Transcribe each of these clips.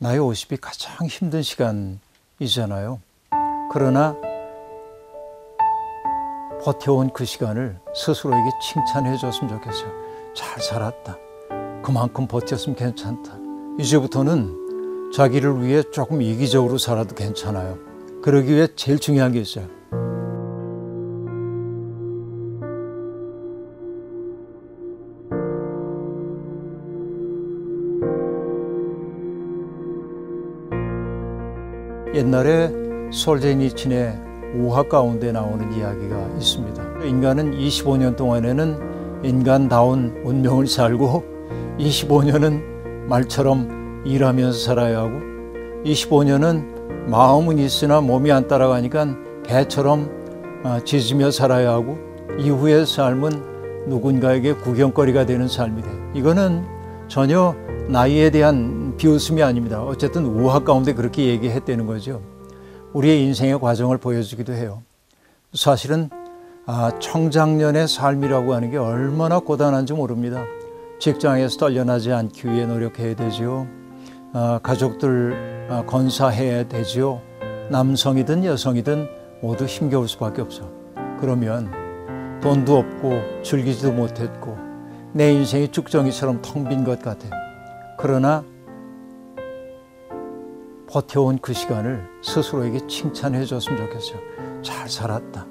나이 50이 가장 힘든 시간이잖아요. 그러나 버텨온 그 시간을 스스로에게 칭찬해 줬으면 좋겠어요. 잘 살았다. 그만큼 버텼으면 괜찮다. 이제부터는 자기를 위해 조금 이기적으로 살아도 괜찮아요. 그러기 위해 제일 중요한 게 있어요. 옛날에 솔제니친의 우화 가운데 나오는 이야기가 있습니다. 인간은 25년 동안에는 인간다운 운명을 살고 25년은 말처럼 일하면서 살아야 하고 25년은 마음은 있으나 몸이 안 따라가니까 개처럼 짖으며 살아야 하고 이후의 삶은 누군가에게 구경거리가 되는 삶이 돼. 이거는 전혀 나이에 대한 비웃음이 아닙니다. 어쨌든 우화 가운데 그렇게 얘기했다는 거죠. 우리의 인생의 과정을 보여주기도 해요. 사실은 청장년의 삶이라고 하는 게 얼마나 고단한지 모릅니다. 직장에서 떨려나지 않기 위해 노력해야 되죠. 가족들 건사해야 되죠. 남성이든 여성이든 모두 힘겨울 수밖에 없어. 그러면 돈도 없고 즐기지도 못했고 내 인생이 쭉정이처럼 텅 빈 것 같아. 그러나 버텨온 그 시간을 스스로에게 칭찬해 줬으면 좋겠어요. 잘 살았다.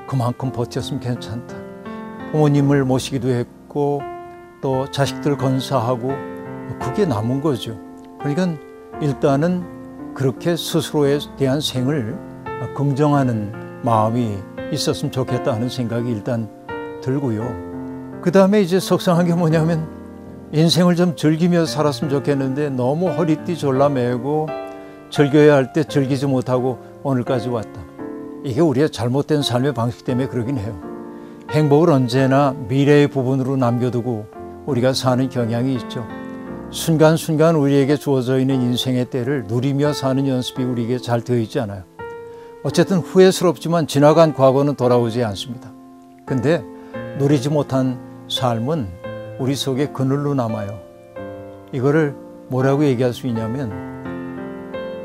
그만큼 버텼으면 괜찮다. 부모님을 모시기도 했고 또 자식들 건사하고 그게 남은 거죠. 그러니까 일단은 그렇게 스스로에 대한 생을 긍정하는 마음이 있었으면 좋겠다 하는 생각이 일단 들고요. 그 다음에 이제 속상한 게 뭐냐면 인생을 좀 즐기며 살았으면 좋겠는데 너무 허리띠 졸라매고 즐겨야 할 때 즐기지 못하고 오늘까지 왔다. 이게 우리의 잘못된 삶의 방식 때문에 그러긴 해요. 행복을 언제나 미래의 부분으로 남겨두고 우리가 사는 경향이 있죠. 순간순간 우리에게 주어져 있는 인생의 때를 누리며 사는 연습이 우리에게 잘 되어 있지 않아요. 어쨌든 후회스럽지만 지나간 과거는 돌아오지 않습니다. 근데 누리지 못한 삶은 우리 속에 그늘로 남아요. 이거를 뭐라고 얘기할 수 있냐면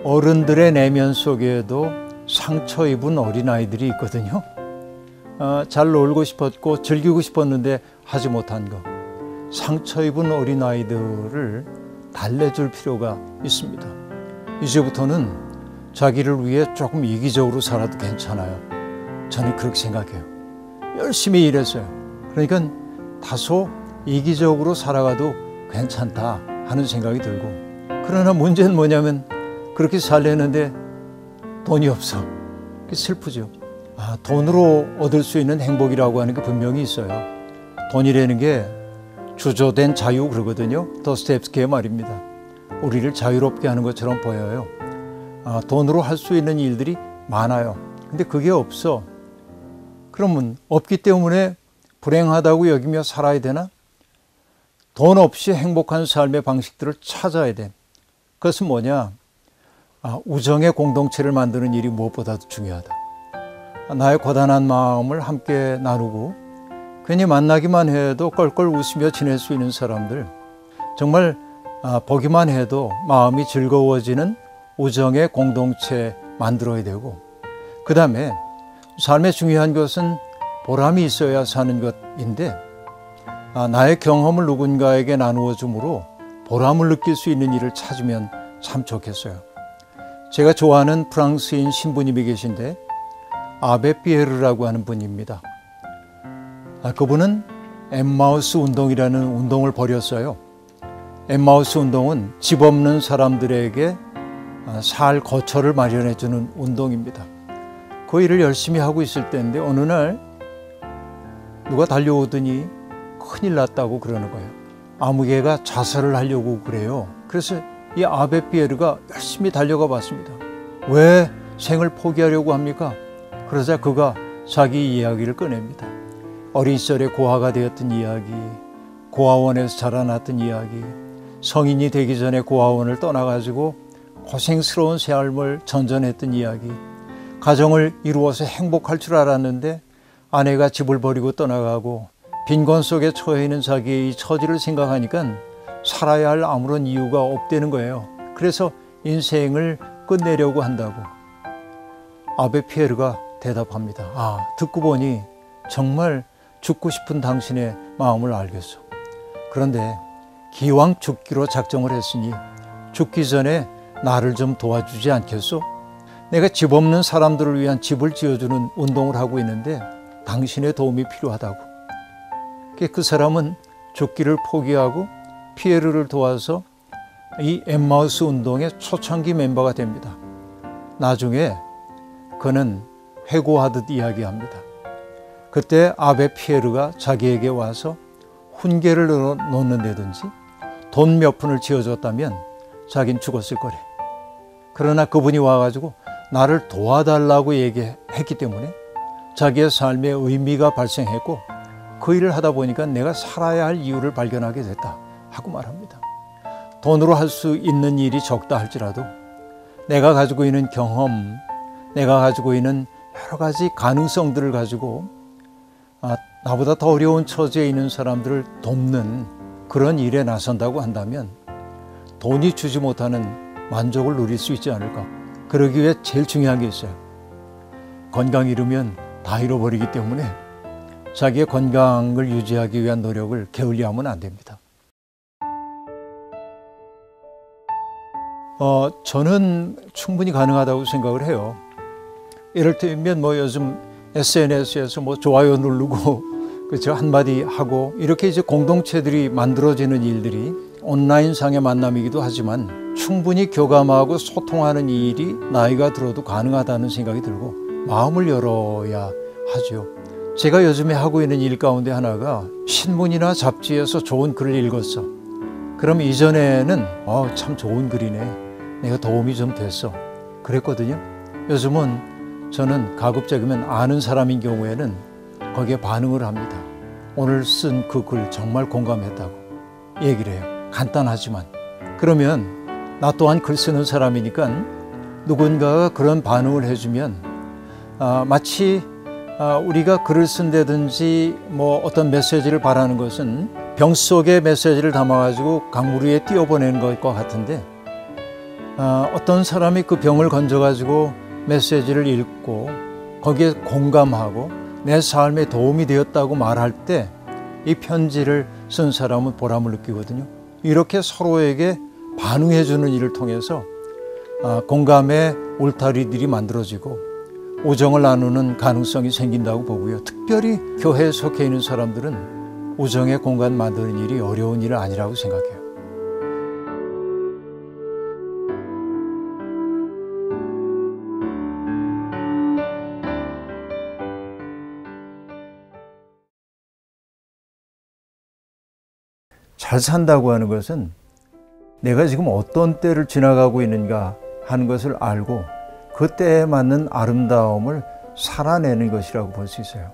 어른들의 내면 속에도 상처 입은 어린아이들이 있거든요. 잘 놀고 싶었고 즐기고 싶었는데 하지 못한 거. 상처 입은 어린아이들을 달래줄 필요가 있습니다. 이제부터는 자기를 위해 조금 이기적으로 살아도 괜찮아요. 저는 그렇게 생각해요. 열심히 일했어요. 그러니까 다소 이기적으로 살아가도 괜찮다 하는 생각이 들고, 그러나 문제는 뭐냐면 그렇게 살려는데 돈이 없어. 슬프죠. 돈으로 얻을 수 있는 행복이라고 하는 게 분명히 있어요. 돈이라는 게 주조된 자유 그러거든요. 도스토옙스키의 말입니다. 우리를 자유롭게 하는 것처럼 보여요. 돈으로 할 수 있는 일들이 많아요. 근데 그게 없어. 그러면 없기 때문에 불행하다고 여기며 살아야 되나? 돈 없이 행복한 삶의 방식들을 찾아야 돼. 그것은 뭐냐? 우정의 공동체를 만드는 일이 무엇보다도 중요하다. 나의 고단한 마음을 함께 나누고 괜히 만나기만 해도 껄껄 웃으며 지낼 수 있는 사람들, 정말 보기만 해도 마음이 즐거워지는 우정의 공동체 만들어야 되고, 그 다음에 삶의 중요한 것은 보람이 있어야 사는 것인데 나의 경험을 누군가에게 나누어 줌으로 보람을 느낄 수 있는 일을 찾으면 참 좋겠어요. 제가 좋아하는 프랑스인 신부님이 계신데 아베 피에르라고 하는 분입니다. 그분은 엠마우스 운동이라는 운동을 벌였어요. 엠마우스 운동은 집 없는 사람들에게 살 거처를 마련해 주는 운동입니다. 그 일을 열심히 하고 있을 때인데 어느 날 누가 달려오더니 큰일 났다고 그러는 거예요. 아무개가 자살을 하려고 그래요. 그래서 이 아베 피에르가 열심히 달려가 봤습니다. 왜 생을 포기하려고 합니까? 그러자 그가 자기 이야기를 꺼냅니다. 어린 시절에 고아가 되었던 이야기, 고아원에서 자라났던 이야기, 성인이 되기 전에 고아원을 떠나가지고 고생스러운 삶을 전전했던 이야기, 가정을 이루어서 행복할 줄 알았는데 아내가 집을 버리고 떠나가고 빈곤 속에 처해 있는 자기의 이 처지를 생각하니까 살아야 할 아무런 이유가 없다는 거예요. 그래서 인생을 끝내려고 한다고 아베 피에르가 대답합니다. 아, 듣고 보니 정말 죽고 싶은 당신의 마음을 알겠소. 그런데 기왕 죽기로 작정을 했으니 죽기 전에 나를 좀 도와주지 않겠소? 내가 집 없는 사람들을 위한 집을 지어주는 운동을 하고 있는데 당신의 도움이 필요하다고. 그 사람은 죽기를 포기하고 피에르를 도와서 이 엠마우스 운동의 초창기 멤버가 됩니다. 나중에 그는 회고하듯 이야기합니다. 그때 아베 피에르가 자기에게 와서 훈계를 놓는다든지 돈 몇 푼을 지어줬다면 자긴 죽었을 거래. 그러나 그분이 와가지고 나를 도와달라고 얘기했기 때문에 자기의 삶에 의미가 발생했고 그 일을 하다 보니까 내가 살아야 할 이유를 발견하게 됐다 하고 말합니다. 돈으로 할 수 있는 일이 적다 할지라도 내가 가지고 있는 경험, 내가 가지고 있는 여러 가지 가능성들을 가지고 나보다 더 어려운 처지에 있는 사람들을 돕는 그런 일에 나선다고 한다면 돈이 주지 못하는 만족을 누릴 수 있지 않을까. 그러기 위해 제일 중요한 게 있어요. 건강 잃으면 다 잃어버리기 때문에 자기의 건강을 유지하기 위한 노력을 게을리하면 안 됩니다. 저는 충분히 가능하다고 생각을 해요. 예를 들면 요즘 SNS에서 좋아요 누르고 그렇죠, 한마디 하고 이렇게 이제 공동체들이 만들어지는 일들이 온라인상의 만남이기도 하지만 충분히 교감하고 소통하는 이 일이 나이가 들어도 가능하다는 생각이 들고 마음을 열어야 하죠. 제가 요즘에 하고 있는 일 가운데 하나가 신문이나 잡지에서 좋은 글을 읽었어. 그럼 이전에는 참 좋은 글이네, 내가 도움이 좀 됐어, 그랬거든요. 요즘은 저는 가급적이면 아는 사람인 경우에는 거기에 반응을 합니다. 오늘 쓴 그 글 정말 공감했다고 얘기를 해요. 간단하지만. 그러면 나 또한 글 쓰는 사람이니까 누군가가 그런 반응을 해주면 마치 우리가 글을 쓴다든지 어떤 메시지를 바라는 것은 병 속에 메시지를 담아가지고 강물 위에 띄워보내는 것과 같은데 어떤 사람이 그 병을 건져가지고 메시지를 읽고 거기에 공감하고 내 삶에 도움이 되었다고 말할 때 이 편지를 쓴 사람은 보람을 느끼거든요. 이렇게 서로에게 반응해 주는 일을 통해서 공감의 울타리들이 만들어지고 우정을 나누는 가능성이 생긴다고 보고요. 특별히 교회에 속해 있는 사람들은 우정의 공간 만드는 일이 어려운 일은 아니라고 생각해요. 잘 산다고 하는 것은 내가 지금 어떤 때를 지나가고 있는가 하는 것을 알고 그 때에 맞는 아름다움을 살아내는 것이라고 볼 수 있어요.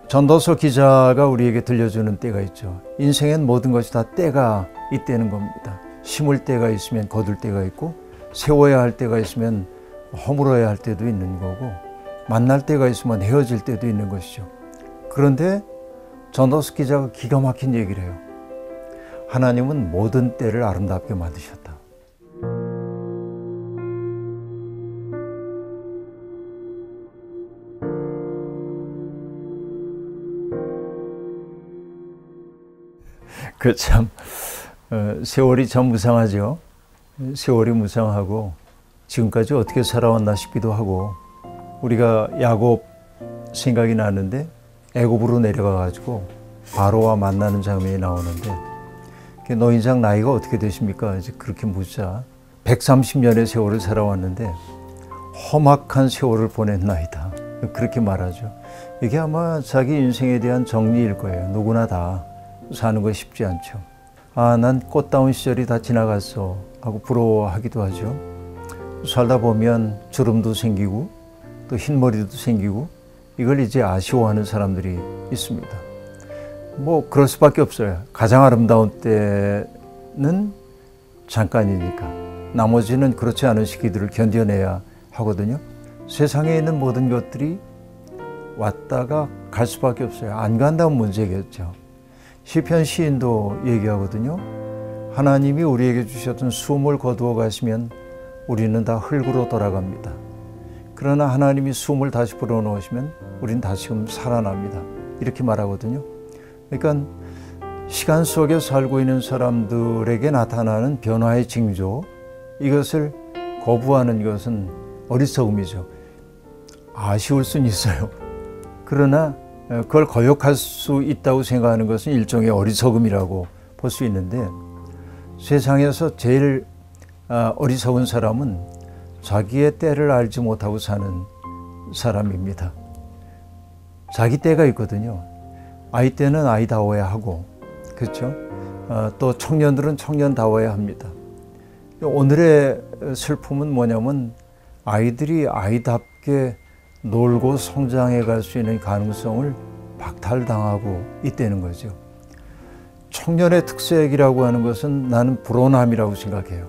전도서 기자가 우리에게 들려주는 때가 있죠. 인생엔 모든 것이 다 때가 있다는 겁니다. 심을 때가 있으면 거둘 때가 있고 세워야 할 때가 있으면 허물어야 할 때도 있는 거고 만날 때가 있으면 헤어질 때도 있는 것이죠. 그런데 전도서 기자가 기가 막힌 얘기를 해요. 하나님은 모든 때를 아름답게 만드셨다. 참 세월이 참 무상하죠. 세월이 무상하고 지금까지 어떻게 살아왔나 싶기도 하고 우리가 야곱 생각이 나는데 애굽으로 내려가가지고 바로와 만나는 장면이 나오는데 노인장 나이가 어떻게 되십니까? 이제 그렇게 묻자 130년의 세월을 살아왔는데 험악한 세월을 보냈나이다. 그렇게 말하죠. 이게 아마 자기 인생에 대한 정리일 거예요. 누구나 다 사는 거 쉽지 않죠. 난 꽃다운 시절이 다 지나갔어 하고 부러워하기도 하죠. 살다 보면 주름도 생기고 또 흰머리도 생기고 이걸 이제 아쉬워하는 사람들이 있습니다. 그럴 수밖에 없어요. 가장 아름다운 때는 잠깐이니까 나머지는 그렇지 않은 시기들을 견뎌내야 하거든요. 세상에 있는 모든 것들이 왔다가 갈 수밖에 없어요. 안 간다면 문제겠죠. 시편 시인도 얘기하거든요. 하나님이 우리에게 주셨던 숨을 거두어 가시면 우리는 다 흙으로 돌아갑니다. 그러나 하나님이 숨을 다시 불어넣으시면 우리는 다시금 살아납니다. 이렇게 말하거든요. 그러니까 시간 속에 살고 있는 사람들에게 나타나는 변화의 징조, 이것을 거부하는 것은 어리석음이죠. 아쉬울 수는 있어요. 그러나 그걸 거역할 수 있다고 생각하는 것은 일종의 어리석음이라고 볼 수 있는데, 세상에서 제일 어리석은 사람은 자기의 때를 알지 못하고 사는 사람입니다. 자기 때가 있거든요. 아이 때는 아이다워야 하고, 그렇죠? 또 청년들은 청년다워야 합니다. 오늘의 슬픔은 뭐냐면 아이들이 아이답게 놀고 성장해 갈 수 있는 가능성을 박탈당하고 있다는 거죠. 청년의 특색이라고 하는 것은 나는 불온함이라고 생각해요.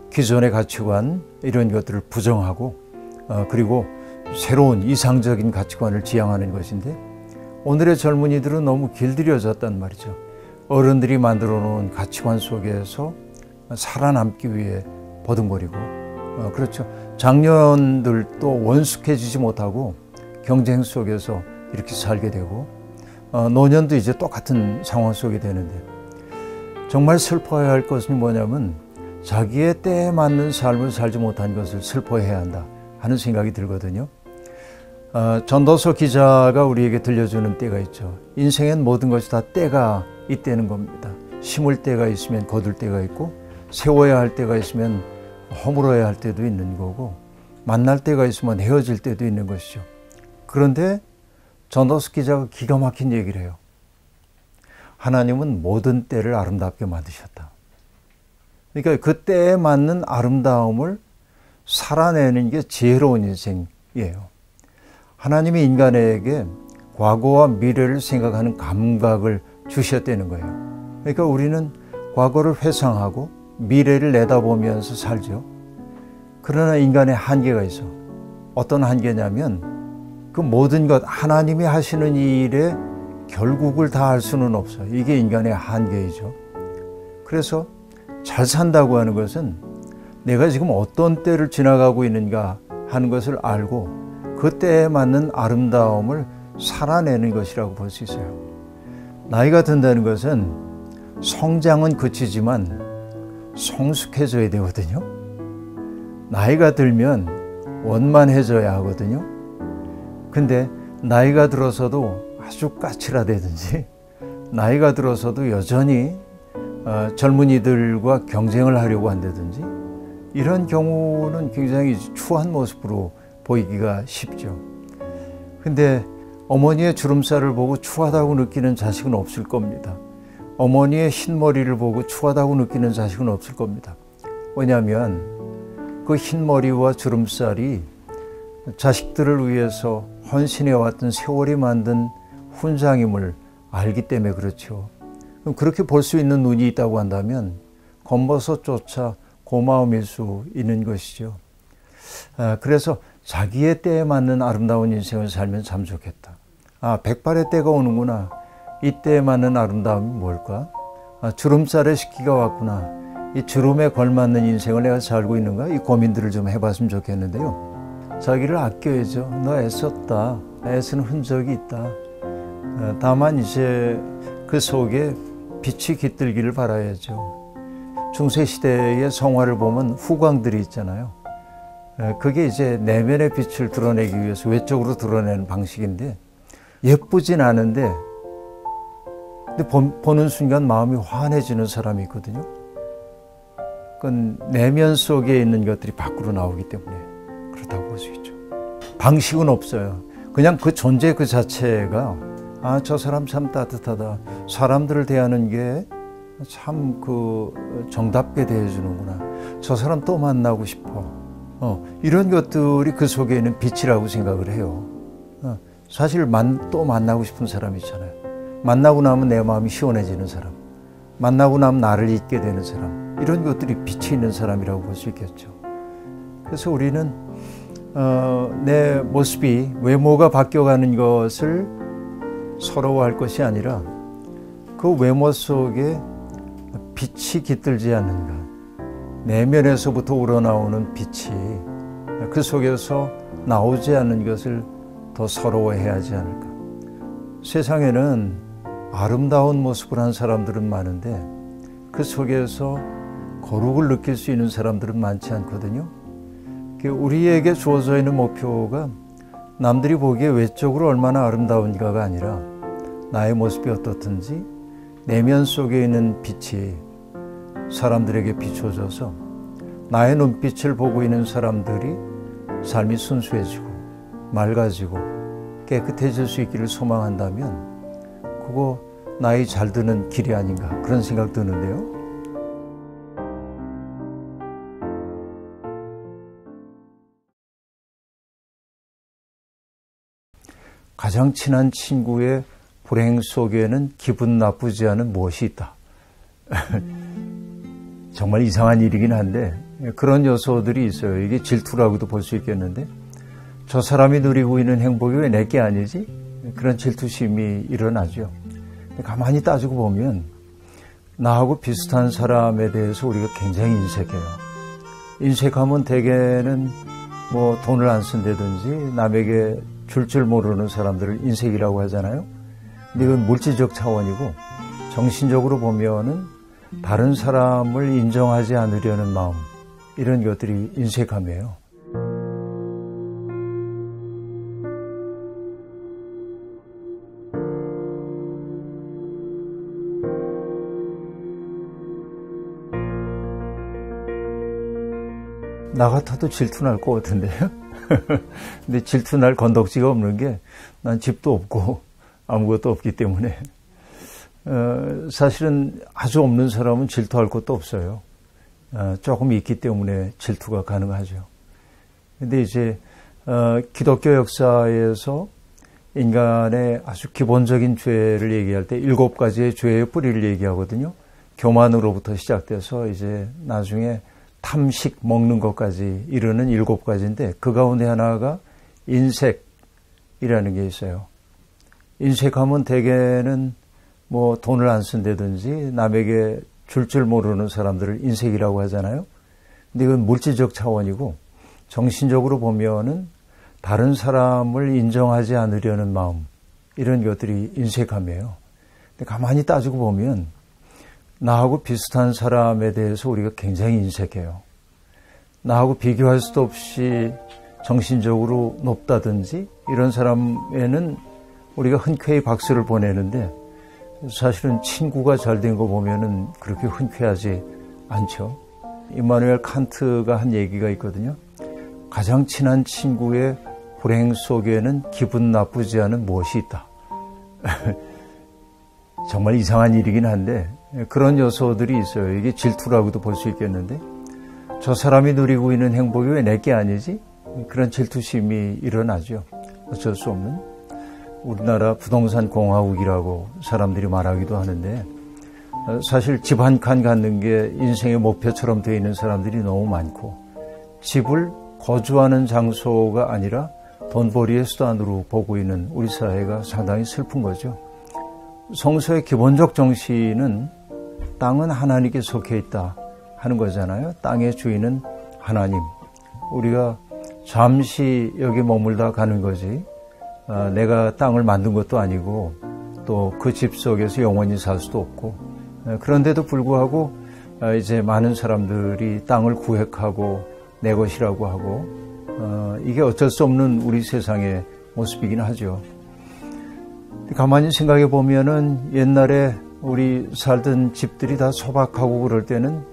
기존의 가치관 이런 것들을 부정하고 그리고 새로운 이상적인 가치관을 지향하는 것인데, 오늘의 젊은이들은 너무 길들여졌단 말이죠. 어른들이 만들어 놓은 가치관 속에서 살아남기 위해 버둥거리고, 그렇죠. 장년들도 원숙해지지 못하고 경쟁 속에서 이렇게 살게 되고, 노년도 이제 똑같은 상황 속에 되는데, 정말 슬퍼해야 할 것은 뭐냐면 자기의 때에 맞는 삶을 살지 못한 것을 슬퍼해야 한다 하는 생각이 들거든요. 전도서 기자가 우리에게 들려주는 때가 있죠. 인생엔 모든 것이 다 때가 있다는 겁니다. 심을 때가 있으면 거둘 때가 있고, 세워야 할 때가 있으면 허물어야 할 때도 있는 거고, 만날 때가 있으면 헤어질 때도 있는 것이죠. 그런데 전도서 기자가 기가 막힌 얘기를 해요. 하나님은 모든 때를 아름답게 만드셨다. 그러니까 그 때에 맞는 아름다움을 살아내는 게 지혜로운 인생이에요. 하나님이 인간에게 과거와 미래를 생각하는 감각을 주셨다는 거예요. 그러니까 우리는 과거를 회상하고 미래를 내다보면서 살죠. 그러나 인간의 한계가 있어. 어떤 한계냐면 그 모든 것, 하나님이 하시는 일에 결국을 다 알 수는 없어요. 이게 인간의 한계이죠. 그래서 잘 산다고 하는 것은 내가 지금 어떤 때를 지나가고 있는가 하는 것을 알고 그 때에 맞는 아름다움을 살아내는 것이라고 볼 수 있어요. 나이가 든다는 것은 성장은 그치지만 성숙해져야 되거든요. 나이가 들면 원만해져야 하거든요. 근데 나이가 들어서도 아주 까칠하다든지, 나이가 들어서도 여전히 젊은이들과 경쟁을 하려고 한다든지, 이런 경우는 굉장히 추한 모습으로 보이기가 쉽죠. 근데 어머니의 주름살을 보고 추하다고 느끼는 자식은 없을 겁니다. 어머니의 흰머리를 보고 추하다고 느끼는 자식은 없을 겁니다. 왜냐하면 그 흰머리와 주름살이 자식들을 위해서 헌신해왔던 세월이 만든 훈장임을 알기 때문에 그렇죠. 그럼 그렇게 볼 수 있는 눈이 있다고 한다면 검버섯조차 고마움일 수 있는 것이죠. 그래서 자기의 때에 맞는 아름다운 인생을 살면 참 좋겠다. 백발의 때가 오는구나. 이 때에 맞는 아름다움이 뭘까? 주름살의 시기가 왔구나. 이 주름에 걸맞는 인생을 내가 살고 있는가? 이 고민들을 좀 해봤으면 좋겠는데요. 자기를 아껴야죠. 너 애썼다. 애쓰는 흔적이 있다. 다만 이제 그 속에 빛이 깃들기를 바라야죠. 중세시대의 성화를 보면 후광들이 있잖아요. 그게 이제 내면의 빛을 드러내기 위해서 외적으로 드러내는 방식인데, 예쁘진 않은데 근데 보는 순간 마음이 환해지는 사람이 있거든요. 그건 내면 속에 있는 것들이 밖으로 나오기 때문에 그렇다고 볼 수 있죠. 방식은 없어요. 그냥 그 존재 그 자체가 저 사람 참 따뜻하다. 사람들을 대하는 게 참 정답게 대해주는구나. 저 사람 또 만나고 싶어. 이런 것들이 그 속에 있는 빛이라고 생각을 해요. 사실 또 만나고 싶은 사람 있잖아요. 만나고 나면 내 마음이 시원해지는 사람. 만나고 나면 나를 잊게 되는 사람. 이런 것들이 빛이 있는 사람이라고 볼 수 있겠죠. 그래서 우리는 내 모습이, 외모가 바뀌어가는 것을 서러워할 것이 아니라 그 외모 속에 빛이 깃들지 않는가. 내면에서부터 우러나오는 빛이 그 속에서 나오지 않는 것을 더 서러워해야 하지 않을까. 세상에는 아름다운 모습을 한 사람들은 많은데 그 속에서 거룩을 느낄 수 있는 사람들은 많지 않거든요. 우리에게 주어져 있는 목표가 남들이 보기에 외적으로 얼마나 아름다운가가 아니라 나의 모습이 어떻든지 내면 속에 있는 빛이 사람들에게 비춰져서 나의 눈빛을 보고 있는 사람들이 삶이 순수해지고 맑아지고 깨끗해질 수 있기를 소망한다면 그거 나의 잘 드는 길이 아닌가 그런 생각 드는데요. 가장 친한 친구의 불행 속에는 기분 나쁘지 않은 무엇이 있다. 정말 이상한 일이긴 한데 그런 요소들이 있어요. 이게 질투라고도 볼 수 있겠는데 저 사람이 누리고 있는 행복이 왜 내게 아니지? 그런 질투심이 일어나죠. 가만히 따지고 보면 나하고 비슷한 사람에 대해서 우리가 굉장히 인색해요. 인색하면 대개는 뭐 돈을 안 쓴다든지 남에게 줄 모르는 사람들을 인색이라고 하잖아요. 근데 이건 물질적 차원이고 정신적으로 보면은 다른 사람을 인정하지 않으려는 마음, 이런 것들이 인색함이에요. 나 같아도 질투날 것 같은데요. 근데 질투날 건덕지가 없는 게 난 집도 없고 아무것도 없기 때문에 사실은 아주 없는 사람은 질투할 것도 없어요. 조금 있기 때문에 질투가 가능하죠. 근데 이제 기독교 역사에서 인간의 아주 기본적인 죄를 얘기할 때 7가지의 죄의 뿌리를 얘기하거든요. 교만으로부터 시작돼서 이제 나중에 탐식 먹는 것까지 이르는 7가지인데 그 가운데 하나가 인색이라는 게 있어요. 인색하면 대개는 뭐 돈을 안 쓴다든지 남에게 줄 모르는 사람들을 인색이라고 하잖아요. 근데 이건 물질적 차원이고 정신적으로 보면은 다른 사람을 인정하지 않으려는 마음, 이런 것들이 인색함이에요. 근데 가만히 따지고 보면 나하고 비슷한 사람에 대해서 우리가 굉장히 인색해요. 나하고 비교할 수도 없이 정신적으로 높다든지 이런 사람에는 우리가 흔쾌히 박수를 보내는데 사실은 친구가 잘 된 거 보면은 그렇게 흔쾌하지 않죠. 임마누엘 칸트가 한 얘기가 있거든요. 가장 친한 친구의 불행 속에는 기분 나쁘지 않은 무엇이 있다. 정말 이상한 일이긴 한데 그런 요소들이 있어요. 이게 질투라고도 볼 수 있겠는데 저 사람이 누리고 있는 행복이 왜 내게 아니지? 그런 질투심이 일어나죠. 어쩔 수 없는. 우리나라 부동산 공화국이라고 사람들이 말하기도 하는데 사실 집 한 칸 갖는 게 인생의 목표처럼 되어 있는 사람들이 너무 많고 집을 거주하는 장소가 아니라 돈벌이의 수단으로 보고 있는 우리 사회가 상당히 슬픈 거죠. 성서의 기본적 정신은 땅은 하나님께 속해 있다 하는 거잖아요. 땅의 주인은 하나님. 우리가 잠시 여기 머물다 가는 거지 내가 땅을 만든 것도 아니고 또 그 집 속에서 영원히 살 수도 없고 그런데도 불구하고 이제 많은 사람들이 땅을 구획하고 내 것이라고 하고 이게 어쩔 수 없는 우리 세상의 모습이긴 하죠. 가만히 생각해 보면은 옛날에 우리 살던 집들이 다 소박하고 그럴 때는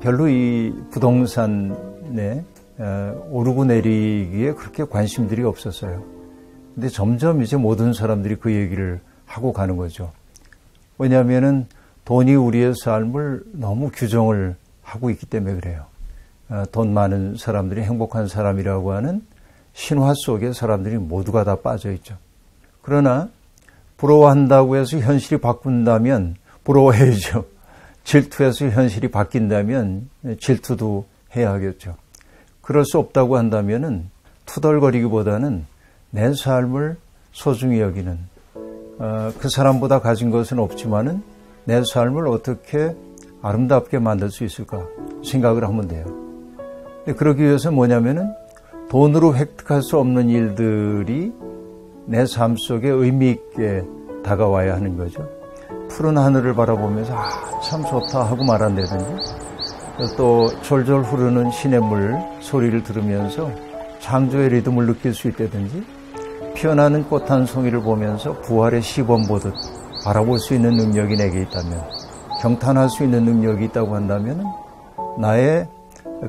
별로 이 부동산에 오르고 내리기에 그렇게 관심들이 없었어요. 근데 점점 이제 모든 사람들이 그 얘기를 하고 가는 거죠. 왜냐하면은 돈이 우리의 삶을 너무 규정을 하고 있기 때문에 그래요. 돈 많은 사람들이 행복한 사람이라고 하는 신화 속에 사람들이 모두가 다 빠져 있죠. 그러나 부러워한다고 해서 현실이 바꾼다면 부러워해야죠. 질투해서 현실이 바뀐다면 질투도 해야 하겠죠. 그럴 수 없다고 한다면은 투덜거리기보다는 내 삶을 소중히 여기는 그 사람보다 가진 것은 없지만은 내 삶을 어떻게 아름답게 만들 수 있을까 생각을 하면 돼요. 근데 그러기 위해서 뭐냐면은 돈으로 획득할 수 없는 일들이 내 삶 속에 의미 있게 다가와야 하는 거죠. 푸른 하늘을 바라보면서 참 좋다 하고 말한다든지, 또 졸졸 흐르는 시냇물 소리를 들으면서 창조의 리듬을 느낄 수 있다든지, 피어나는 꽃 한 송이를 보면서 부활의 시범 보듯 바라볼 수 있는 능력이 내게 있다면, 경탄할 수 있는 능력이 있다고 한다면 나의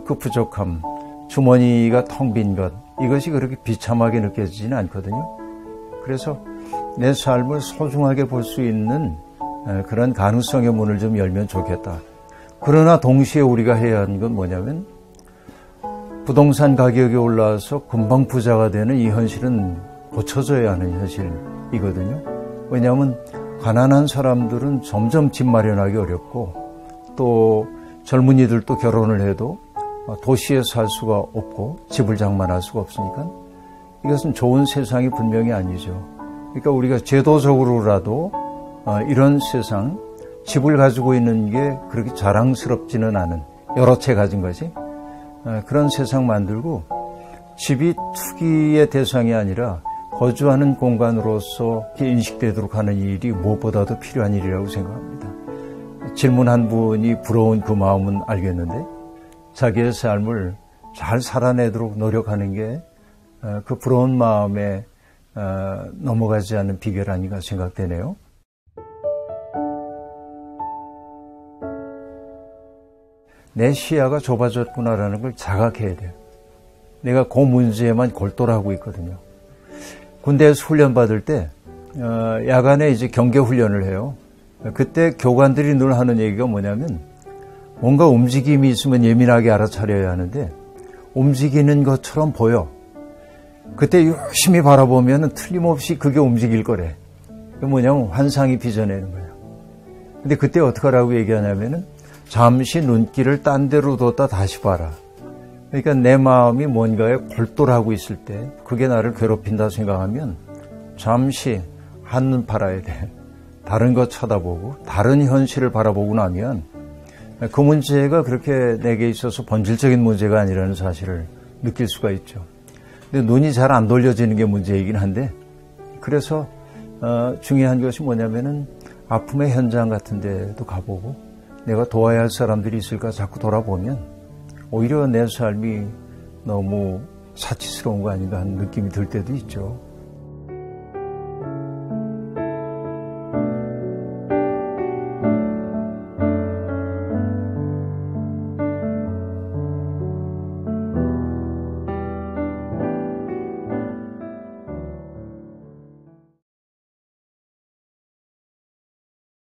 그 부족함, 주머니가 텅 빈 것, 이것이 그렇게 비참하게 느껴지지는 않거든요. 그래서 내 삶을 소중하게 볼 수 있는 그런 가능성의 문을 좀 열면 좋겠다. 그러나 동시에 우리가 해야 하는 건 뭐냐면, 부동산 가격이 올라와서 금방 부자가 되는 이 현실은 고쳐져야 하는 현실이거든요. 왜냐하면 가난한 사람들은 점점 집 마련하기 어렵고, 또 젊은이들도 결혼을 해도 도시에 살 수가 없고 집을 장만할 수가 없으니까 이것은 좋은 세상이 분명히 아니죠. 그러니까 우리가 제도적으로라도 이런 세상, 집을 가지고 있는 게 그렇게 자랑스럽지는 않은, 여러 채 가진 거지, 그런 세상 만들고, 집이 투기의 대상이 아니라 거주하는 공간으로서 인식되도록 하는 일이 무엇보다도 필요한 일이라고 생각합니다. 질문한 분이 부러운 그 마음은 알겠는데, 자기의 삶을 잘 살아내도록 노력하는 게 그 부러운 마음에 넘어가지 않는 비결 아닌가 생각되네요. 내 시야가 좁아졌구나라는 걸 자각해야 돼요. 내가 그 문제에만 골똘하고 있거든요. 군대에서 훈련 받을 때 야간에 이제 경계 훈련을 해요. 그때 교관들이 늘 하는 얘기가 뭐냐면, 뭔가 움직임이 있으면 예민하게 알아차려야 하는데 움직이는 것처럼 보여. 그때 열심히 바라보면 틀림없이 그게 움직일 거래. 그게 뭐냐면 환상이 빚어내는 거예요. 근데 그때 어떻게 하라고 얘기하냐면은, 잠시 눈길을 딴 데로 뒀다 다시 봐라. 그러니까 내 마음이 뭔가에 골똘하고 있을 때, 그게 나를 괴롭힌다 생각하면 잠시 한눈 팔아야 돼. 다른 거 쳐다보고 다른 현실을 바라보고 나면 그 문제가 그렇게 내게 있어서 본질적인 문제가 아니라는 사실을 느낄 수가 있죠. 근데 눈이 잘 안 돌려지는 게 문제이긴 한데, 그래서 중요한 것이 뭐냐면은 아픔의 현장 같은 데도 가보고, 내가 도와야 할 사람들이 있을까 자꾸 돌아보면 오히려 내 삶이 너무 사치스러운 거 아닌가 하는 느낌이 들 때도 있죠.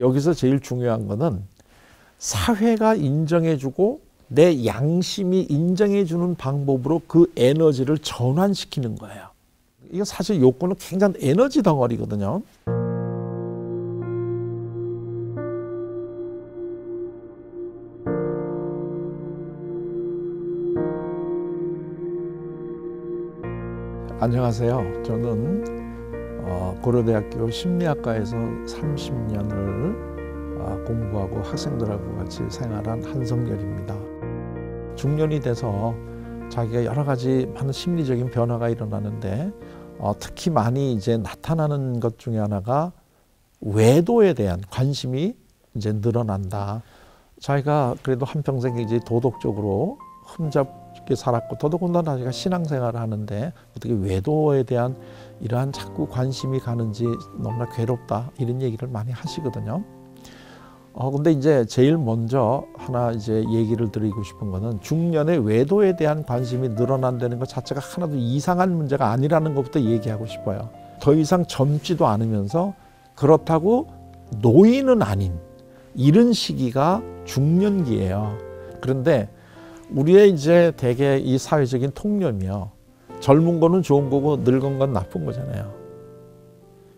여기서 제일 중요한 거는 사회가 인정해주고 내 양심이 인정해주는 방법으로 그 에너지를 전환시키는 거예요. 이거 사실 욕구는 굉장히 에너지 덩어리거든요. 안녕하세요. 저는 고려대학교 심리학과에서 30년을 공부하고 학생들하고 같이 생활한 한성열입니다. 중년이 돼서 자기가 여러 가지 많은 심리적인 변화가 일어나는데 특히 많이 이제 나타나는 것 중에 하나가 외도에 대한 관심이 이제 늘어난다. 자기가 그래도 한평생 이제 도덕적으로 흠잡게 살았고, 더더군다나 자기가 신앙생활을 하는데 어떻게 외도에 대한 이러한 자꾸 관심이 가는지 너무나 괴롭다, 이런 얘기를 많이 하시거든요. 근데 이제 제일 먼저 하나 이제 얘기를 드리고 싶은 거는, 중년의 외도에 대한 관심이 늘어난다는 것 자체가 하나도 이상한 문제가 아니라는 것부터 얘기하고 싶어요. 더 이상 젊지도 않으면서 그렇다고 노인은 아닌 이런 시기가 중년기예요. 그런데 우리의 이제 대개 이 사회적인 통념이요, 젊은 거는 좋은 거고 늙은 건 나쁜 거잖아요.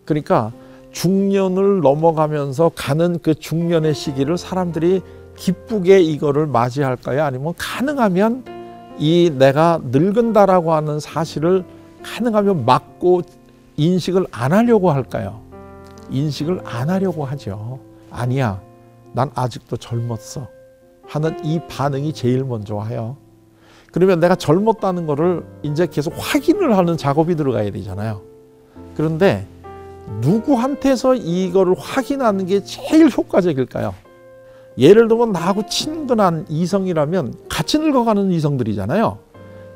그러니까 중년을 넘어가면서 가는 그 중년의 시기를 사람들이 기쁘게 이거를 맞이할까요? 아니면 가능하면 이 내가 늙은다라고 하는 사실을 가능하면 막고 인식을 안 하려고 할까요? 인식을 안 하려고 하죠. 아니야, 난 아직도 젊었어. 하는 이 반응이 제일 먼저 와요. 그러면 내가 젊었다는 거를 이제 계속 확인을 하는 작업이 들어가야 되잖아요. 그런데 누구한테서 이거를 확인하는 게 제일 효과적일까요? 예를 들면 나하고 친근한 이성이라면 같이 늙어가는 이성들이잖아요.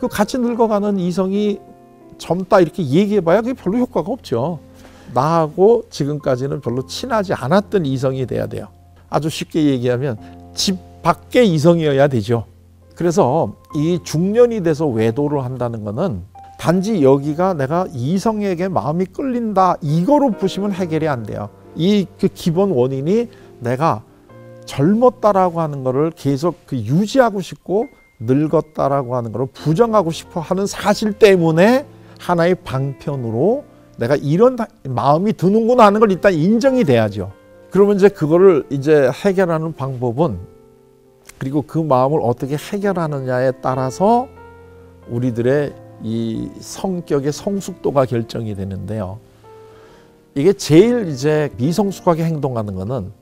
그 같이 늙어가는 이성이 젊다 이렇게 얘기해봐야 그게 별로 효과가 없죠. 나하고 지금까지는 별로 친하지 않았던 이성이 돼야 돼요. 아주 쉽게 얘기하면 집 밖의 이성이어야 되죠. 그래서 이 중년이 돼서 외도를 한다는 거는 단지 여기가 내가 이성에게 마음이 끌린다 이거로 보시면 해결이 안 돼요. 이 그 기본 원인이 내가 젊었다라고 하는 거를 계속 유지하고 싶고 늙었다라고 하는 거를 부정하고 싶어 하는 사실 때문에 하나의 방편으로 내가 이런 마음이 드는구나 하는 걸 일단 인정이 돼야죠. 그러면 이제 그거를 이제 해결하는 방법은, 그리고 그 마음을 어떻게 해결하느냐에 따라서 우리들의 이 성격의 성숙도가 결정이 되는데요. 이게 제일 이제 미성숙하게 행동하는 거는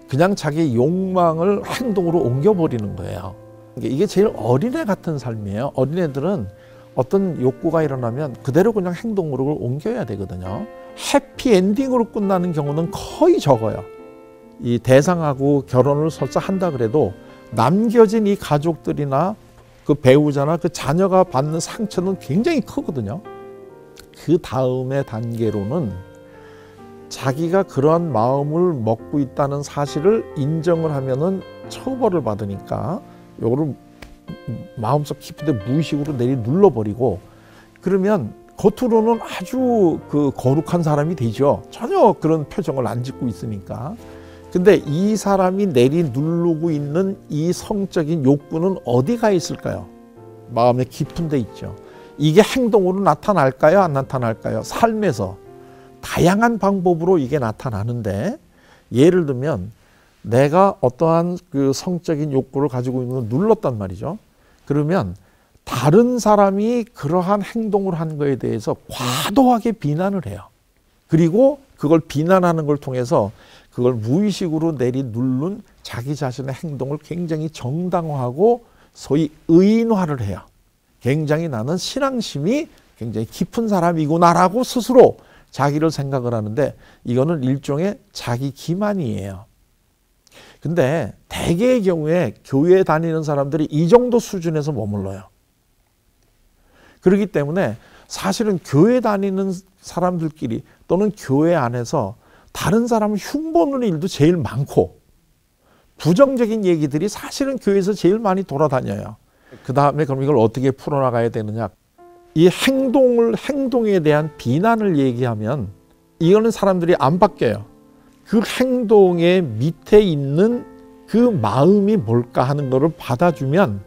그냥 자기 욕망을 행동으로 옮겨버리는 거예요. 이게 제일 어린애 같은 삶이에요. 어린애들은 어떤 욕구가 일어나면 그대로 그냥 행동으로 옮겨야 되거든요. 해피엔딩으로 끝나는 경우는 거의 적어요. 이 대상하고 결혼을 설사 한다 그래도 남겨진 이 가족들이나 그 배우자나 그 자녀가 받는 상처는 굉장히 크거든요. 그 다음의 단계로는 자기가 그러한 마음을 먹고 있다는 사실을 인정을 하면은 처벌을 받으니까 요거를 마음속 깊은데 무의식으로 내리 눌러버리고, 그러면 겉으로는 아주 그 거룩한 사람이 되죠. 전혀 그런 표정을 안 짓고 있으니까. 근데 이 사람이 내리 누르고 있는 이 성적인 욕구는 어디가 있을까요? 마음의 깊은 데 있죠. 이게 행동으로 나타날까요? 안 나타날까요? 삶에서 다양한 방법으로 이게 나타나는데, 예를 들면 내가 어떠한 그 성적인 욕구를 가지고 있는 걸 눌렀단 말이죠. 그러면 다른 사람이 그러한 행동을 한 거에 대해서 과도하게 비난을 해요. 그리고 그걸 비난하는 걸 통해서 그걸 무의식으로 내리 누른 자기 자신의 행동을 굉장히 정당화하고 소위 의인화를 해요. 굉장히 나는 신앙심이 굉장히 깊은 사람이구나라고 스스로 자기를 생각을 하는데, 이거는 일종의 자기 기만이에요. 근데 대개의 경우에 교회에 다니는 사람들이 이 정도 수준에서 머물러요. 그렇기 때문에 사실은 교회 다니는 사람들끼리 또는 교회 안에서 다른 사람을 흉보는 일도 제일 많고, 부정적인 얘기들이 사실은 교회에서 제일 많이 돌아다녀요. 그 다음에 그럼 이걸 어떻게 풀어나가야 되느냐. 이 행동에 대한 비난을 얘기하면 이거는 사람들이 안 바뀌어요. 그 행동의 밑에 있는 그 마음이 뭘까 하는 거를 받아주면,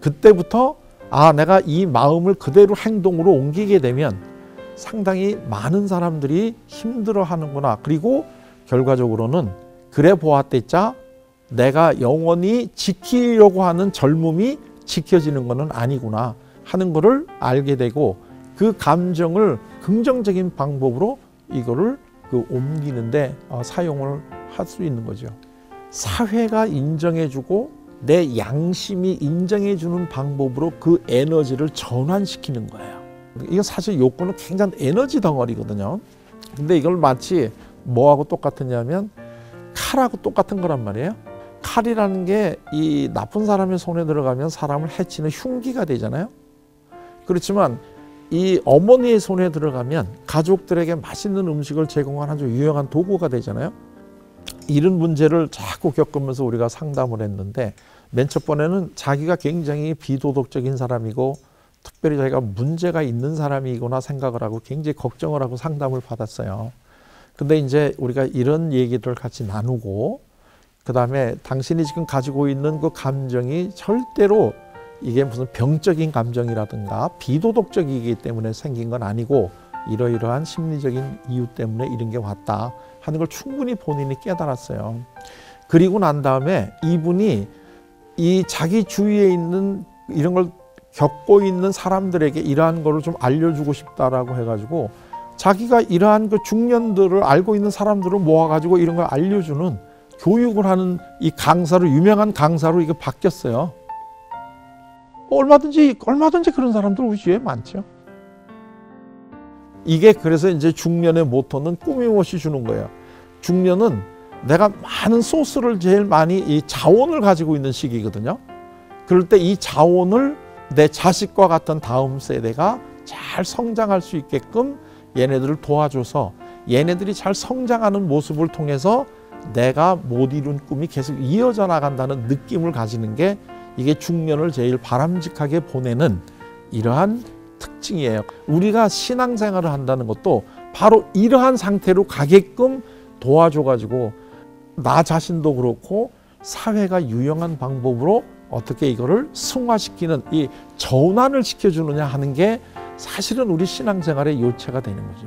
그때부터 내가 이 마음을 그대로 행동으로 옮기게 되면 상당히 많은 사람들이 힘들어 하는구나. 그리고 결과적으로는 그래 보았댔자 내가 영원히 지키려고 하는 젊음이 지켜지는 것은 아니구나 하는 거를 알게 되고, 그 감정을 긍정적인 방법으로 이거를 옮기는데 사용을 할 수 있는 거죠. 사회가 인정해주고 내 양심이 인정해주는 방법으로 그 에너지를 전환시키는 거예요. 이거 사실 욕구는 굉장히 에너지 덩어리거든요. 근데 이걸 마치 뭐하고 똑같으냐면 칼하고 똑같은 거란 말이에요. 칼이라는 게 이 나쁜 사람의 손에 들어가면 사람을 해치는 흉기가 되잖아요. 그렇지만 이 어머니의 손에 들어가면 가족들에게 맛있는 음식을 제공하는 아주 유용한 도구가 되잖아요. 이런 문제를 자꾸 겪으면서 우리가 상담을 했는데, 맨 첫 번에는 자기가 굉장히 비도덕적인 사람이고 특별히 자기가 문제가 있는 사람이구나 생각을 하고 굉장히 걱정을 하고 상담을 받았어요. 근데 이제 우리가 이런 얘기를 같이 나누고, 그 다음에 당신이 지금 가지고 있는 그 감정이 절대로 이게 무슨 병적인 감정이라든가 비도덕적이기 때문에 생긴 건 아니고 이러이러한 심리적인 이유 때문에 이런 게 왔다 하는 걸 충분히 본인이 깨달았어요. 그리고 난 다음에 이분이 이 자기 주위에 있는 이런 걸 겪고 있는 사람들에게 이러한 거를 좀 알려주고 싶다라고 해가지고 자기가 이러한 그 중년들을 알고 있는 사람들을 모아가지고 이런 걸 알려주는 교육을 하는 이 강사로, 유명한 강사로 이거 바뀌었어요. 얼마든지 그런 사람들 우리 주위에 많죠. 이게 그래서 이제 중년의 모토는 꾸밈없이 주는 거예요. 중년은 내가 많은 소스를 제일 많이 이 자원을 가지고 있는 시기거든요. 그럴 때 이 자원을 내 자식과 같은 다음 세대가 잘 성장할 수 있게끔 얘네들을 도와줘서 얘네들이 잘 성장하는 모습을 통해서 내가 못 이룬 꿈이 계속 이어져 나간다는 느낌을 가지는 게 이게 중년을 제일 바람직하게 보내는 이러한 특징이에요. 우리가 신앙생활을 한다는 것도 바로 이러한 상태로 가게끔 도와줘가지고 나 자신도 그렇고 사회가 유용한 방법으로 어떻게 이거를 승화시키는 이 전환을 시켜주느냐 하는 게 사실은 우리 신앙생활의 요체가 되는 거죠.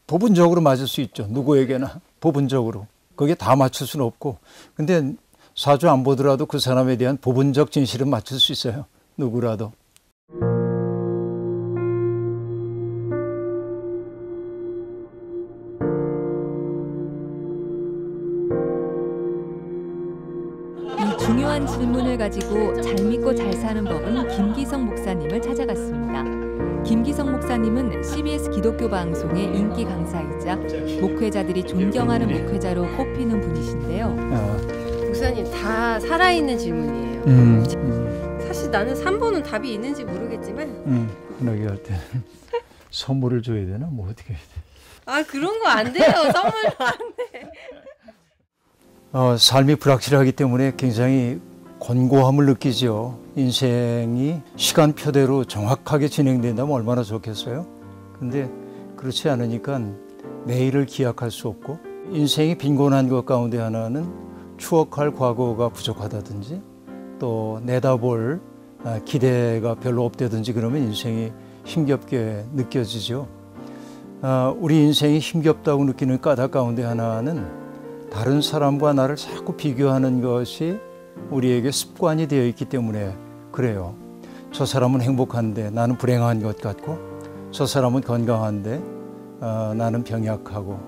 부분적으로 맞을 수 있죠. 누구에게나 부분적으로. 그게 다 맞출 수는 없고. 근데 사주 안 보더라도 그 사람에 대한 부분적 진실은 맞출 수 있어요. 누구라도. 이 중요한 질문을 가지고 잘 믿고 잘 사는 법은 김기성 목사님을 찾아갔습니다. 김기성 목사님은 CBS 기독교 방송의 인기 강사이자 목회자들이 존경하는 목회자로 꼽히는 분이신데요. 목사님, 다 살아있는 질문이에요. 사실 나는 3번은 답이 있는지 모르겠지만 하나님 할 때 선물을 줘야 되나? 뭐 어떻게 해야 돼? 아, 그런 거 안 돼요. 선물 안 돼. 삶이 불확실하기 때문에 굉장히 곤고함을 느끼죠. 인생이 시간표대로 정확하게 진행된다면 얼마나 좋겠어요. 근데 그렇지 않으니까 내일을 기약할 수 없고, 인생이 빈곤한 것 가운데 하나는 추억할 과거가 부족하다든지 또 내다볼 기대가 별로 없다든지 그러면 인생이 힘겹게 느껴지죠. 우리 인생이 힘겹다고 느끼는 까닭 가운데 하나는 다른 사람과 나를 자꾸 비교하는 것이 우리에게 습관이 되어 있기 때문에 그래요. 저 사람은 행복한데 나는 불행한 것 같고, 저 사람은 건강한데 나는 병약하고,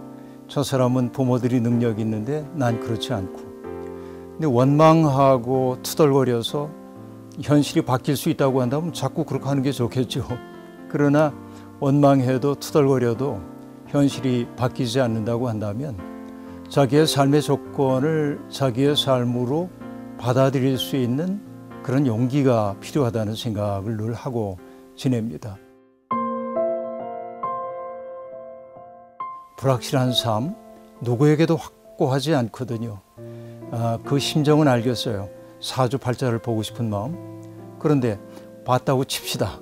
저 사람은 부모들이 능력이 있는데 난 그렇지 않고. 근데 원망하고 투덜거려서 현실이 바뀔 수 있다고 한다면 자꾸 그렇게 하는 게 좋겠죠. 그러나 원망해도 투덜거려도 현실이 바뀌지 않는다고 한다면 자기의 삶의 조건을 자기의 삶으로 받아들일 수 있는 그런 용기가 필요하다는 생각을 늘 하고 지냅니다. 불확실한 삶, 누구에게도 확고하지 않거든요. 그 심정은 알겠어요. 사주팔자를 보고 싶은 마음. 그런데 봤다고 칩시다.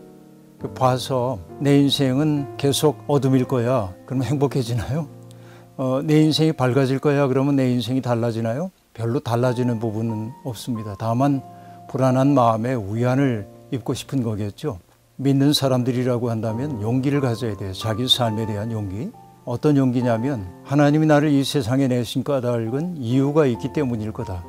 봐서 내 인생은 계속 어둠일 거야. 그러면 행복해지나요? 내 인생이 밝아질 거야. 그러면 내 인생이 달라지나요? 별로 달라지는 부분은 없습니다. 다만 불안한 마음에 위안을 입고 싶은 거겠죠. 믿는 사람들이라고 한다면 용기를 가져야 돼요. 자기 삶에 대한 용기. 어떤 용기냐면 하나님이 나를 이 세상에 내신 까닭은 이유가 있기 때문일 거다.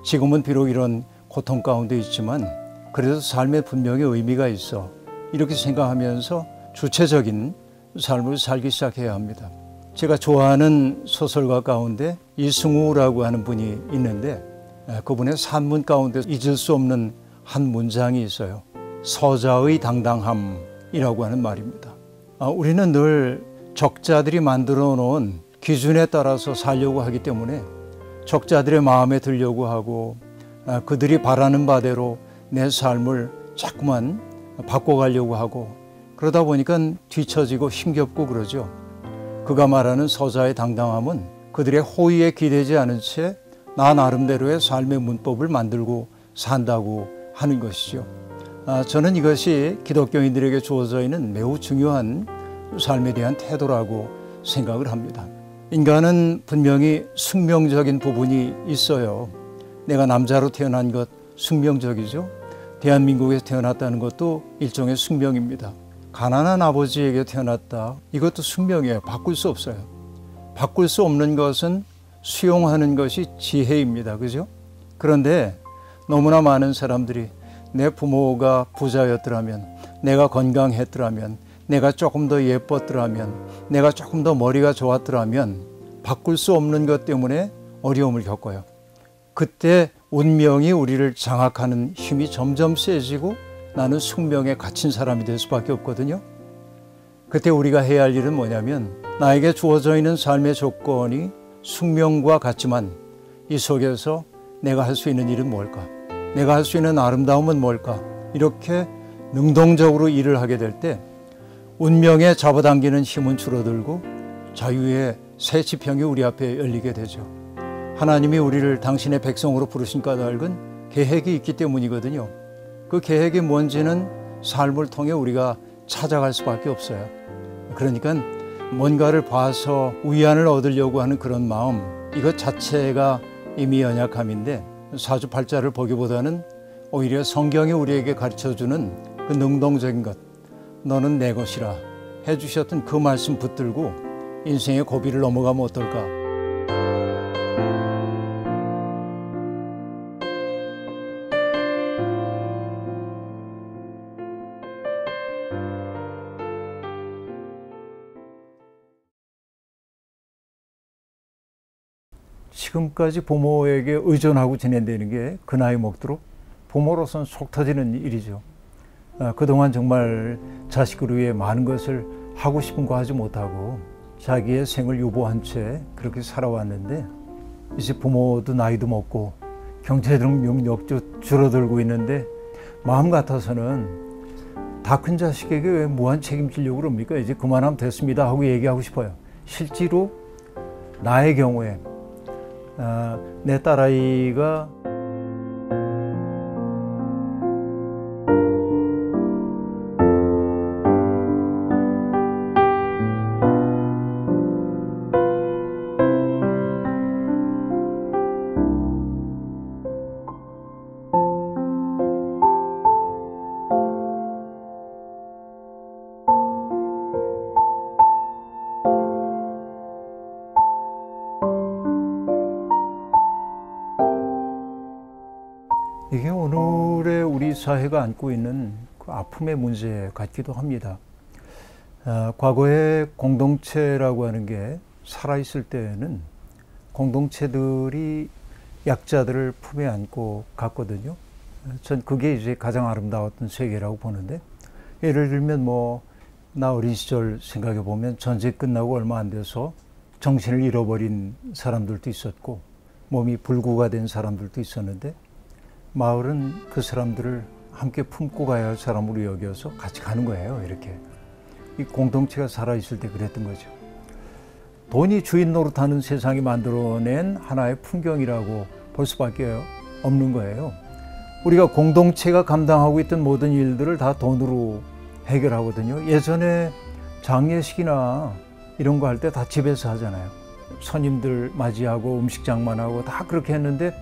지금은 비록 이런 고통 가운데 있지만 그래도 삶에 분명히 의미가 있어. 이렇게 생각하면서 주체적인 삶을 살기 시작해야 합니다. 제가 좋아하는 소설가 가운데 이승우라고 하는 분이 있는데 그분의 산문 가운데 잊을 수 없는 한 문장이 있어요. 서자의 당당함이라고 하는 말입니다. 우리는 늘 적자들이 만들어 놓은 기준에 따라서 살려고 하기 때문에 적자들의 마음에 들려고 하고 그들이 바라는 바대로 내 삶을 자꾸만 바꿔가려고 하고 그러다 보니까 뒤처지고 힘겹고 그러죠. 그가 말하는 서자의 당당함은 그들의 호의에 기대지 않은 채 나 나름대로의 삶의 문법을 만들고 산다고 하는 것이죠. 저는 이것이 기독교인들에게 주어져 있는 매우 중요한 삶에 대한 태도라고 생각을 합니다. 인간은 분명히 숙명적인 부분이 있어요. 내가 남자로 태어난 것 숙명적이죠. 대한민국에서 태어났다는 것도 일종의 숙명입니다. 가난한 아버지에게 태어났다. 이것도 숙명이에요. 바꿀 수 없어요. 바꿀 수 없는 것은 수용하는 것이 지혜입니다. 그죠? 그런데 너무나 많은 사람들이 내 부모가 부자였더라면, 내가 건강했더라면, 내가 조금 더 예뻤더라면, 내가 조금 더 머리가 좋았더라면 바꿀 수 없는 것 때문에 어려움을 겪어요. 그때 운명이 우리를 장악하는 힘이 점점 세지고 나는 숙명에 갇힌 사람이 될 수밖에 없거든요. 그때 우리가 해야 할 일은 뭐냐면, 나에게 주어져 있는 삶의 조건이 숙명과 같지만 이 속에서 내가 할 수 있는 일은 뭘까? 내가 할 수 있는 아름다움은 뭘까? 이렇게 능동적으로 일을 하게 될 때 운명에 잡아당기는 힘은 줄어들고 자유의 새 지평이 우리 앞에 열리게 되죠. 하나님이 우리를 당신의 백성으로 부르신 까닭은 계획이 있기 때문이거든요. 그 계획이 뭔지는 삶을 통해 우리가 찾아갈 수밖에 없어요. 그러니까 뭔가를 봐서 위안을 얻으려고 하는 그런 마음, 이것 자체가 이미 연약함인데 사주팔자를 보기보다는 오히려 성경이 우리에게 가르쳐주는 그 능동적인 것, 너는 내 것이라 해주셨던 그 말씀 붙들고 인생의 고비를 넘어가면 어떨까? 지금까지 부모에게 의존하고 지낸다는 게 그 나이 먹도록 부모로서는 속 터지는 일이죠. 그동안 정말 자식을 위해 많은 것을 하고 싶은 거 하지 못하고 자기의 생을 유보한 채 그렇게 살아왔는데 이제 부모도 나이도 먹고 경제적 능력도 줄어들고 있는데 마음 같아서는 다 큰 자식에게 왜 무한 책임지려고 그럽니까? 이제 그만하면 됐습니다 하고 얘기하고 싶어요. 실제로 나의 경우에 내 딸아이가 이게 오늘의 우리 사회가 안고 있는 그 아픔의 문제 같기도 합니다. 과거에 공동체라고 하는 게 살아있을 때에는 공동체들이 약자들을 품에 안고 갔거든요. 전 그게 이제 가장 아름다웠던 세계라고 보는데, 예를 들면 나 어린 시절 생각해 보면 전쟁 끝나고 얼마 안 돼서 정신을 잃어버린 사람들도 있었고 몸이 불구가 된 사람들도 있었는데, 마을은 그 사람들을 함께 품고 가야 할 사람으로 여겨서 같이 가는 거예요. 이렇게 이 공동체가 살아있을 때 그랬던 거죠. 돈이 주인 노릇하는 세상이 만들어낸 하나의 풍경이라고 볼 수밖에 없는 거예요. 우리가 공동체가 감당하고 있던 모든 일들을 다 돈으로 해결하거든요. 예전에 장례식이나 이런 거 할 때 다 집에서 하잖아요. 손님들 맞이하고 음식 장만하고 다 그렇게 했는데,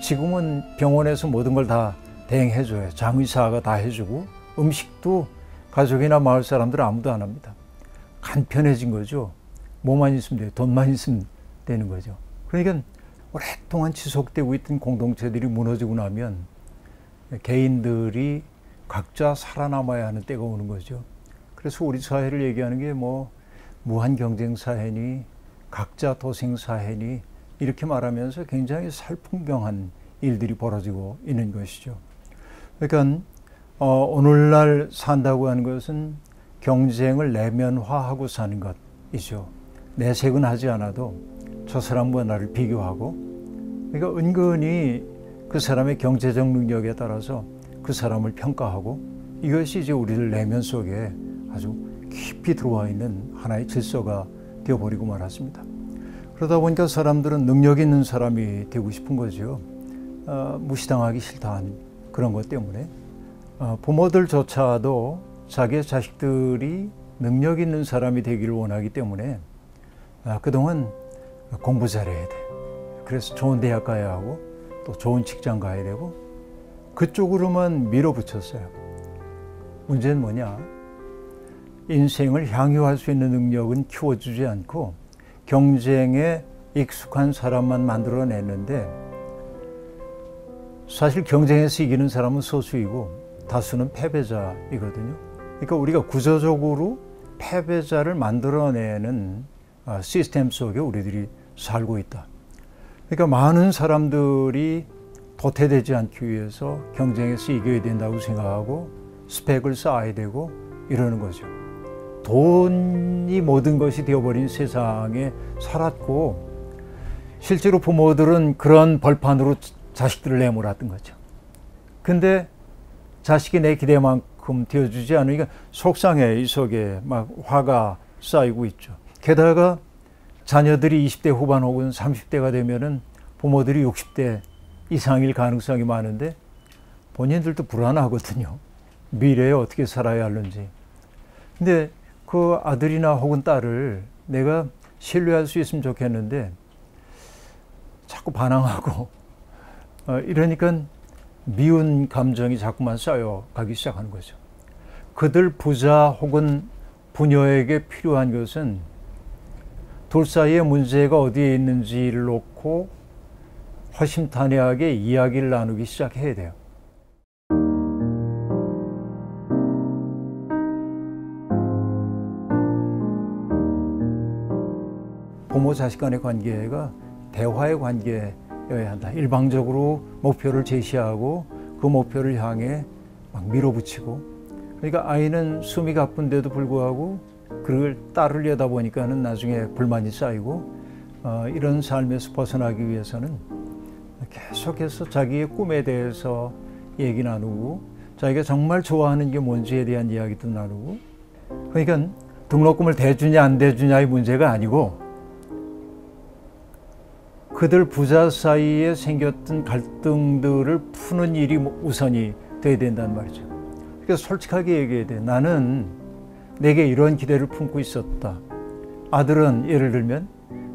지금은 병원에서 모든 걸 다 대행해줘요. 장의사가 다 해주고 음식도 가족이나 마을 사람들은 아무도 안 합니다. 간편해진 거죠. 뭐만 있으면 돼요. 돈만 있으면 되는 거죠. 그러니까 오랫동안 지속되고 있던 공동체들이 무너지고 나면 개인들이 각자 살아남아야 하는 때가 오는 거죠. 그래서 우리 사회를 얘기하는 게 무한 경쟁 사회니 각자 도생 사회니 이렇게 말하면서 굉장히 살풍경한 일들이 벌어지고 있는 것이죠. 그러니까 오늘날 산다고 하는 것은 경쟁을 내면화하고 사는 것이죠. 내색은 하지 않아도 저 사람과 나를 비교하고, 그러니까 은근히 그 사람의 경제적 능력에 따라서 그 사람을 평가하고, 이것이 이제 우리들 내면 속에 아주 깊이 들어와 있는 하나의 질서가 되어버리고 말았습니다. 그러다 보니까 사람들은 능력 있는 사람이 되고 싶은 거죠. 무시당하기 싫다는 그런 것 때문에 부모들조차도 자기의 자식들이 능력 있는 사람이 되기를 원하기 때문에 그동안 공부 잘해야 돼. 그래서 좋은 대학 가야 하고 또 좋은 직장 가야 되고 그쪽으로만 밀어붙였어요. 문제는 뭐냐? 인생을 향유할 수 있는 능력은 키워주지 않고 경쟁에 익숙한 사람만 만들어내는데, 사실 경쟁에서 이기는 사람은 소수이고 다수는 패배자이거든요. 그러니까 우리가 구조적으로 패배자를 만들어내는 시스템 속에 우리들이 살고 있다. 그러니까 많은 사람들이 도태되지 않기 위해서 경쟁에서 이겨야 된다고 생각하고 스펙을 쌓아야 되고 이러는 거죠. 돈이 모든 것이 되어버린 세상에 살았고, 실제로 부모들은 그런 벌판으로 자식들을 내몰았던 거죠. 근데 자식이 내 기대만큼 되어주지 않으니까 속상해. 이 속에 막 화가 쌓이고 있죠. 게다가 자녀들이 20대 후반 혹은 30대가 되면은 부모들이 60대 이상일 가능성이 많은데 본인들도 불안하거든요. 미래에 어떻게 살아야 하는지. 근데 그 아들이나 혹은 딸을 내가 신뢰할 수 있으면 좋겠는데 자꾸 반항하고 이러니까 미운 감정이 자꾸만 쌓여가기 시작하는 거죠. 그들 부자 혹은 부녀에게 필요한 것은 둘 사이의 문제가 어디에 있는지를 놓고 허심탄회하게 이야기를 나누기 시작해야 돼요. 부모 자식 간의 관계가 대화의 관계여야 한다. 일방적으로 목표를 제시하고 그 목표를 향해 막 밀어붙이고, 그러니까 아이는 숨이 가쁜데도 불구하고 그걸 따르려다 보니까는 나중에 불만이 쌓이고, 이런 삶에서 벗어나기 위해서는 계속해서 자기의 꿈에 대해서 얘기 나누고, 자기가 정말 좋아하는 게 뭔지에 대한 이야기도 나누고. 그러니까 등록금을 대주냐 안 대주냐의 문제가 아니고 그들 부자 사이에 생겼던 갈등들을 푸는 일이 우선이 돼야 된다는 말이죠. 그러니까 솔직하게 얘기해야 돼. 나는 내게 이런 기대를 품고 있었다. 아들은 예를 들면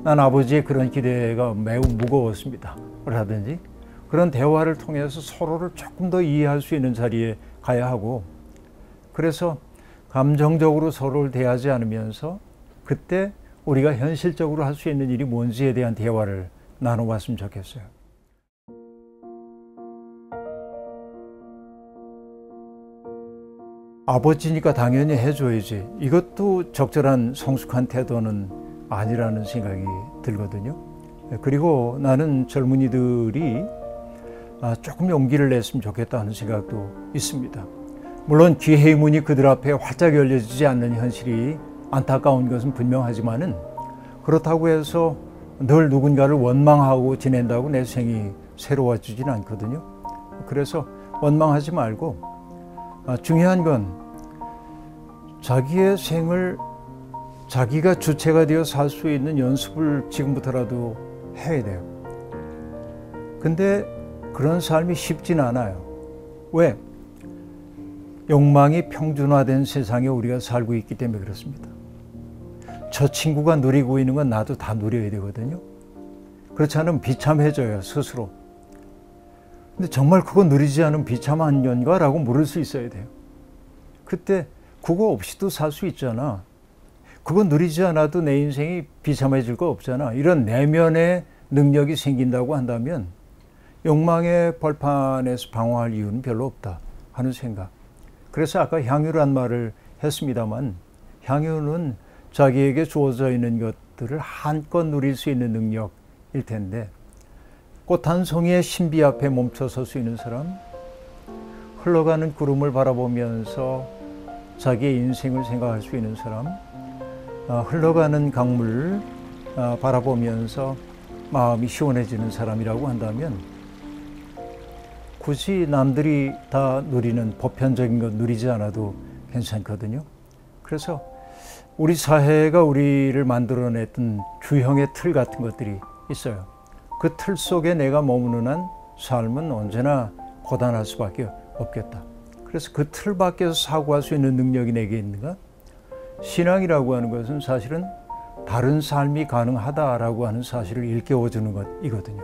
난 아버지의 그런 기대가 매우 무거웠습니다. 라든지 그런 대화를 통해서 서로를 조금 더 이해할 수 있는 자리에 가야 하고, 그래서 감정적으로 서로를 대하지 않으면서 그때 우리가 현실적으로 할 수 있는 일이 뭔지에 대한 대화를 나눠봤으면 좋겠어요. 아버지니까 당연히 해줘야지. 이것도 적절한 성숙한 태도는 아니라는 생각이 들거든요. 그리고 나는 젊은이들이 조금 용기를 냈으면 좋겠다 하는 생각도 있습니다. 물론 기회의 문이 그들 앞에 활짝 열려지지 않는 현실이 안타까운 것은 분명하지만은, 그렇다고 해서 늘 누군가를 원망하고 지낸다고 내 생이 새로워지진 않거든요. 그래서 원망하지 말고, 중요한 건 자기의 생을 자기가 주체가 되어 살 수 있는 연습을 지금부터라도 해야 돼요. 근데 그런 삶이 쉽진 않아요. 왜? 욕망이 평준화된 세상에 우리가 살고 있기 때문에 그렇습니다. 저 친구가 누리고 있는 건 나도 다 누려야 되거든요. 그렇지 않으면 비참해져요, 스스로. 근데 정말 그거 누리지 않으면 비참한 년가? 라고 물을 수 있어야 돼요. 그때 그거 없이도 살 수 있잖아. 그거 누리지 않아도 내 인생이 비참해질 거 없잖아. 이런 내면의 능력이 생긴다고 한다면 욕망의 벌판에서 방황할 이유는 별로 없다 하는 생각. 그래서 아까 향유란 말을 했습니다만, 향유는 자기에게 주어져 있는 것들을 한껏 누릴 수 있는 능력일 텐데, 꽃 한 송이의 신비 앞에 멈춰 설 수 있는 사람, 흘러가는 구름을 바라보면서 자기의 인생을 생각할 수 있는 사람, 흘러가는 강물 바라보면서 마음이 시원해지는 사람이라고 한다면, 굳이 남들이 다 누리는 보편적인 것 누리지 않아도 괜찮거든요. 그래서 우리 사회가 우리를 만들어냈던 주형의 틀 같은 것들이 있어요. 그 틀 속에 내가 머무는 한 삶은 언제나 고단할 수밖에 없겠다. 그래서 그 틀 밖에서 사고할 수 있는 능력이 내게 있는가? 신앙이라고 하는 것은 사실은 다른 삶이 가능하다라고 하는 사실을 일깨워주는 것이거든요.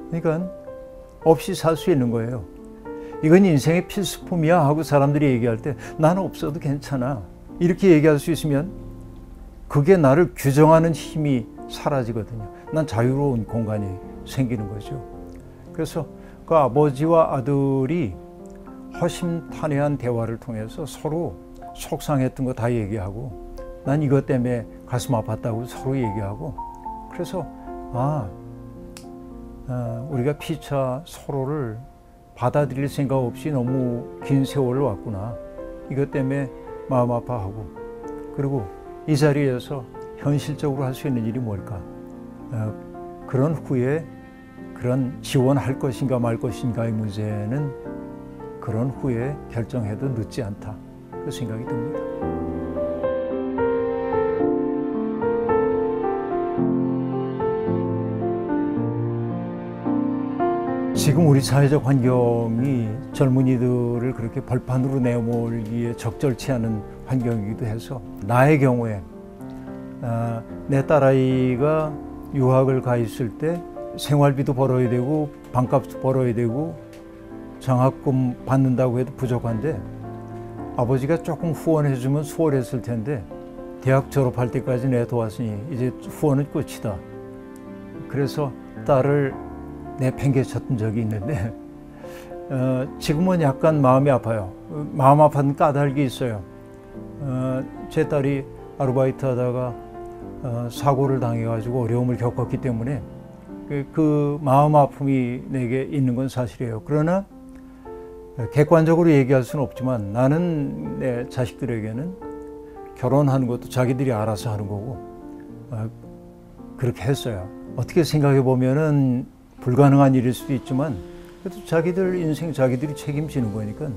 그러니까 없이 살 수 있는 거예요. 이건 인생의 필수품이야 하고 사람들이 얘기할 때 나는 없어도 괜찮아. 이렇게 얘기할 수 있으면 그게 나를 규정하는 힘이 사라지거든요. 난 자유로운 공간이 생기는 거죠. 그래서 그 아버지와 아들이 허심탄회한 대화를 통해서 서로 속상했던 거 다 얘기하고 난 이것 때문에 가슴 아팠다고 서로 얘기하고 그래서 우리가 피차 서로를 받아들일 생각 없이 너무 긴 세월을 왔구나. 이것 때문에 마음 아파하고 그리고 이 자리에서 현실적으로 할 수 있는 일이 뭘까? 그런 후에 그런 지원할 것인가 말 것인가의 문제는 그런 후에 결정해도 늦지 않다. 그 생각이 듭니다. 지금 우리 사회적 환경이 젊은이들을 그렇게 벌판으로 내몰기에 적절치 않은 환경이기도 해서 나의 경우에 내 딸아이가 유학을 가 있을 때 생활비도 벌어야 되고 방값도 벌어야 되고 장학금 받는다고 해도 부족한데 아버지가 조금 후원해주면 수월했을 텐데 대학 졸업할 때까지 내 도왔으니 이제 후원은 끝이다. 그래서 딸을 내팽개쳤던 적이 있는데 지금은 약간 마음이 아파요. 마음 아픈 까닭이 있어요. 제 딸이 아르바이트 하다가 사고를 당해가지고 어려움을 겪었기 때문에 그 마음 아픔이 내게 있는 건 사실이에요. 그러나 객관적으로 얘기할 수는 없지만 나는 내 자식들에게는 결혼하는 것도 자기들이 알아서 하는 거고 그렇게 했어요. 어떻게 생각해 보면은 불가능한 일일 수도 있지만 그래도 자기들 인생 자기들이 책임지는 거니까